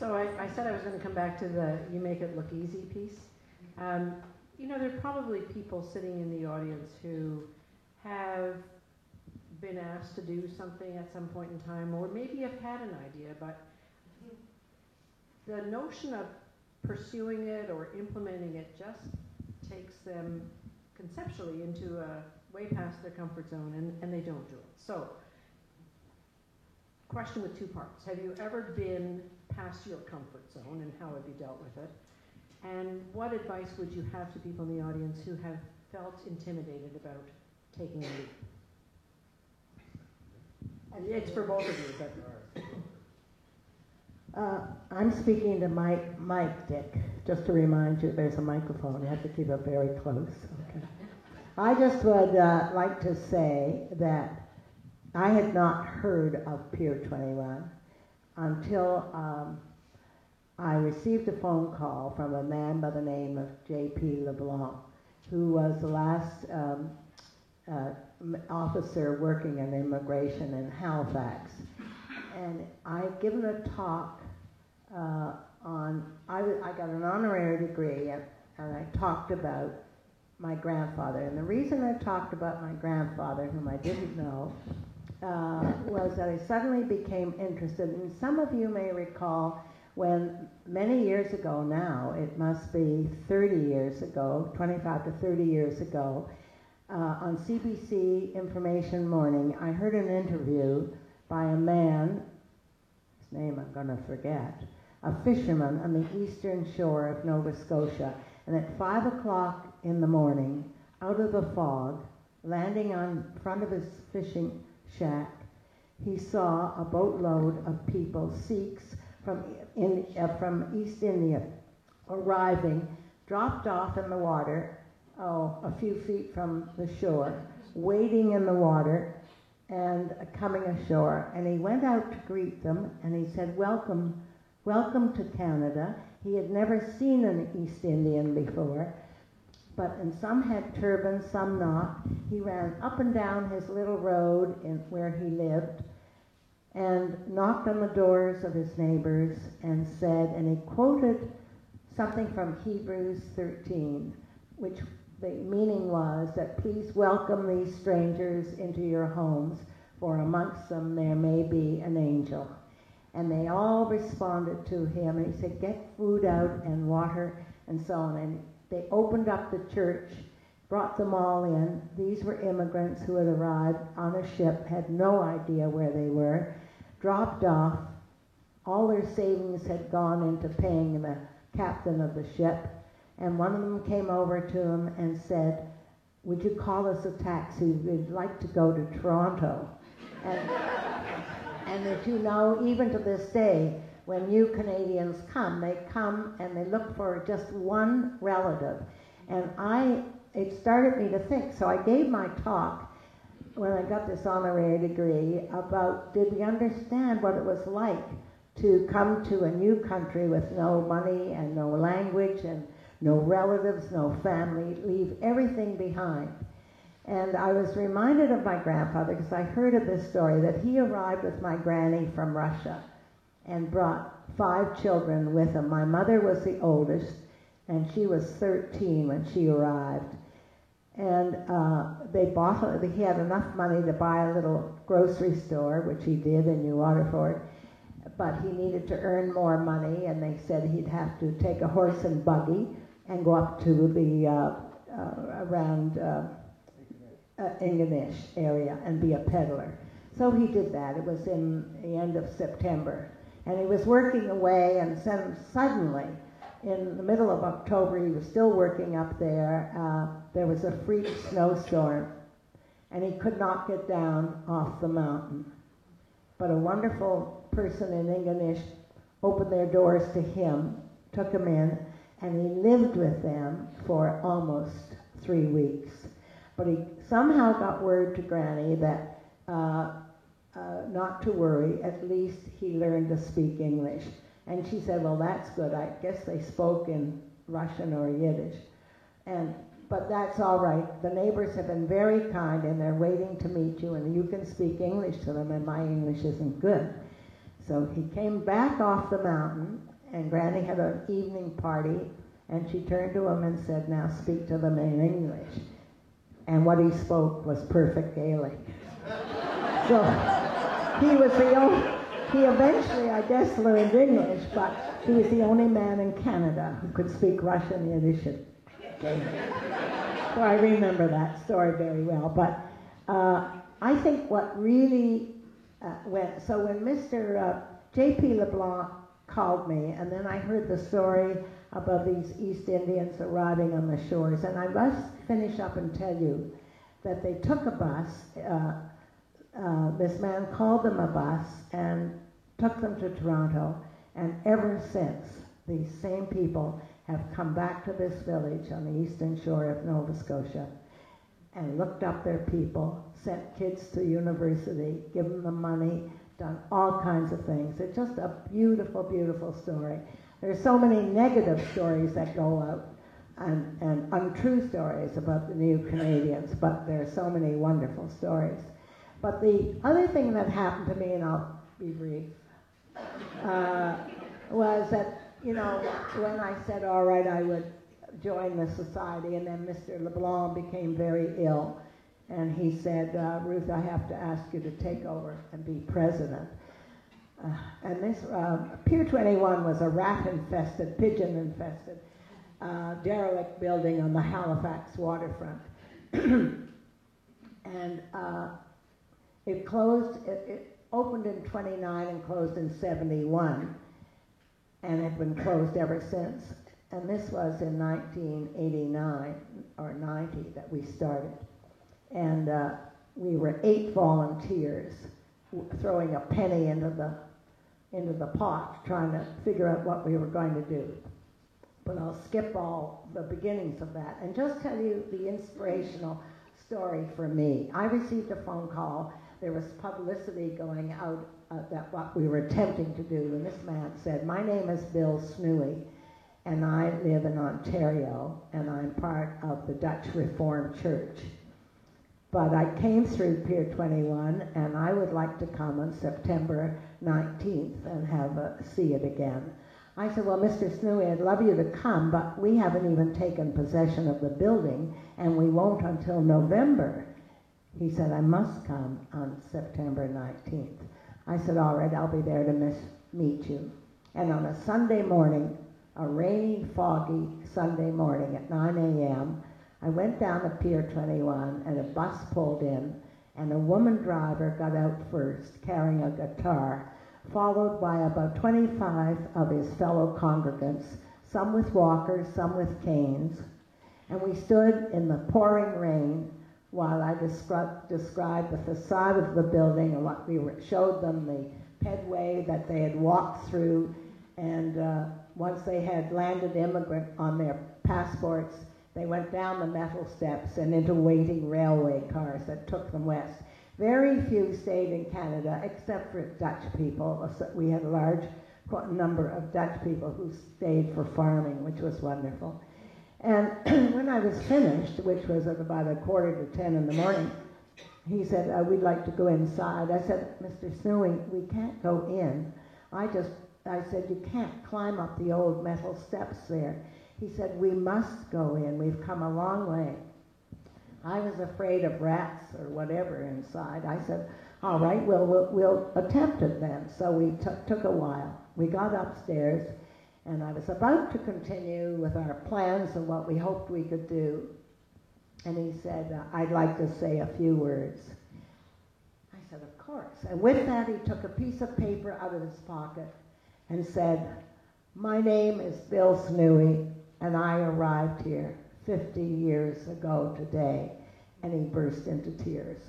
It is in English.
So I said I was going to come back to the "you make it look easy" piece. You know, there are probably people sitting in the audience who have been asked to do something at some point in time, or maybe have had an idea, but the notion of pursuing it or implementing it just takes them conceptually into a way past their comfort zone, and they don't do it. So, question with two parts. Have you ever been past your comfort zone, and how have you dealt with it? And what advice would you have to people in the audience who have felt intimidated about taking a leap? And it's for both of you, but... I'm speaking to Mike, Dick. Just to remind you, there's a microphone. You have to keep it very close. Okay. I just would like to say that I had not heard of Pier 21 until I received a phone call from a man by the name of J.P. LeBlanc, who was the last officer working in immigration in Halifax. And I'd given a talk I got an honorary degree, and I talked about my grandfather. And the reason I talked about my grandfather, whom I didn't know, was that I suddenly became interested. And some of you may recall when many years ago now, it must be 30 years ago, 25 to 30 years ago, on CBC Information Morning, I heard an interview by a man, his name I'm going to forget, a fisherman on the eastern shore of Nova Scotia. And at 5 o'clock in the morning, out of the fog, landing on front of his fishing shack, he saw a boatload of people, Sikhs from East India, arriving, dropped off in the water, a few feet from the shore, wading in the water and coming ashore. And he went out to greet them, and he said, "Welcome, welcome to Canada." He had never seen an East Indian before, and some had turbans, some not. He ran up and down his little road where he lived and knocked on the doors of his neighbors and said, and he quoted something from Hebrews 13, which the meaning was that please welcome these strangers into your homes, for amongst them there may be an angel. And they all responded to him, and he said, get food out and water and so on. And they opened up the church, brought them all in. These were immigrants who had arrived on a ship, had no idea where they were, dropped off. All their savings had gone into paying the captain of the ship. And one of them came over to him and said, would you call us a taxi? We'd like to go to Toronto. And as you know, even to this day, when new Canadians come, they come and they look for just one relative. And it started me to think, so I gave my talk when I got this honorary degree about, did we understand what it was like to come to a new country with no money and no language and no relatives, no family, leave everything behind. And I was reminded of my grandfather, because I heard of this story, that he arrived with my granny from Russia and brought 5 children with him. My mother was the oldest, and she was 13 when she arrived. And he had enough money to buy a little grocery store, which he did in New Waterford, but he needed to earn more money, and they said he'd have to take a horse and buggy and go up to the around Ingonish area and be a peddler. So he did that. It was in the end of September. And he was working away, and suddenly, in the middle of October, he was still working up there. There was a freak snowstorm, and he could not get down off the mountain. But a wonderful person in Ingonish opened their doors to him, took him in, and he lived with them for almost 3 weeks. But he somehow got word to Granny that not to worry, at least he learned to speak English. And she said, well, that's good. I guess they spoke in Russian or Yiddish. But that's all right. The neighbors have been very kind, and they're waiting to meet you, and you can speak English to them, and my English isn't good. So he came back off the mountain, and Granny had an evening party, and she turned to him and said, "Now speak to them in English." And what he spoke was perfect Gaelic. So he was the only, he eventually, I guess, learned English, but he was the only man in Canada who could speak Russian, Yiddish, and Gaelic. So I remember that story very well. But I think what really when Mr. J.P. LeBlanc called me, and then I heard the story about these East Indians arriving on the shores, and I must finish up and tell you that they took a bus. This man called them a bus and took them to Toronto, and ever since, these same people have come back to this village on the eastern shore of Nova Scotia and looked up their people, sent kids to university, given them money, done all kinds of things. It's just a beautiful, beautiful story. There's so many negative stories that go out and untrue stories about the new Canadians, but there are so many wonderful stories. But the other thing that happened to me, and I'll be brief, was that, you know, when I said, all right, I would join the society, and then Mr. LeBlanc became very ill, and he said, Ruth, I have to ask you to take over and be president. And this, Pier 21 was a rat-infested, pigeon-infested, derelict building on the Halifax waterfront. And it closed, it opened in 29 and closed in 71, and had been closed ever since. And this was in 1989 or 90 that we started. And we were 8 volunteers throwing a penny into the pot, trying to figure out what we were going to do. But I'll skip all the beginnings of that and just tell you the inspirational story for me. I received a phone call. There was publicity going out that what we were attempting to do, and this man said, "My name is Bill Snooey, and I live in Ontario, and I'm part of the Dutch Reformed Church. But I came through Pier 21, and I would like to come on September 19th and see it again." I said, "Well, Mr. Snooey, I'd love you to come, but we haven't even taken possession of the building, and we won't until November." He said, "I must come on September 19th. I said, "All right, I'll be there to meet you." And on a Sunday morning, a rainy, foggy Sunday morning at 9 a.m., I went down to Pier 21, and a bus pulled in, and a woman driver got out first, carrying a guitar, followed by about 25 of his fellow congregants, some with walkers, some with canes. And we stood in the pouring rain while I described the facade of the building, and what showed them the pedway that they had walked through, and once they had landed immigrant on their passports, they went down the metal steps and into waiting railway cars that took them west. Very few stayed in Canada, except for Dutch people. We had a large number of Dutch people who stayed for farming, which was wonderful. And when I was finished, which was at about 9:45 in the morning, he said, "We'd like to go inside." I said, "Mr. Snooey, we can't go in." I said, "You can't climb up the old metal steps there." He said, "We must go in. We've come a long way." I was afraid of rats or whatever inside. I said, "All right, we'll attempt it then." So we took a while. We got upstairs, and I was about to continue with our plans of what we hoped we could do. And he said, "I'd like to say a few words." I said, "Of course." And with that, he took a piece of paper out of his pocket and said, "My name is Bill Snooey, and I arrived here 50 years ago today." And he burst into tears.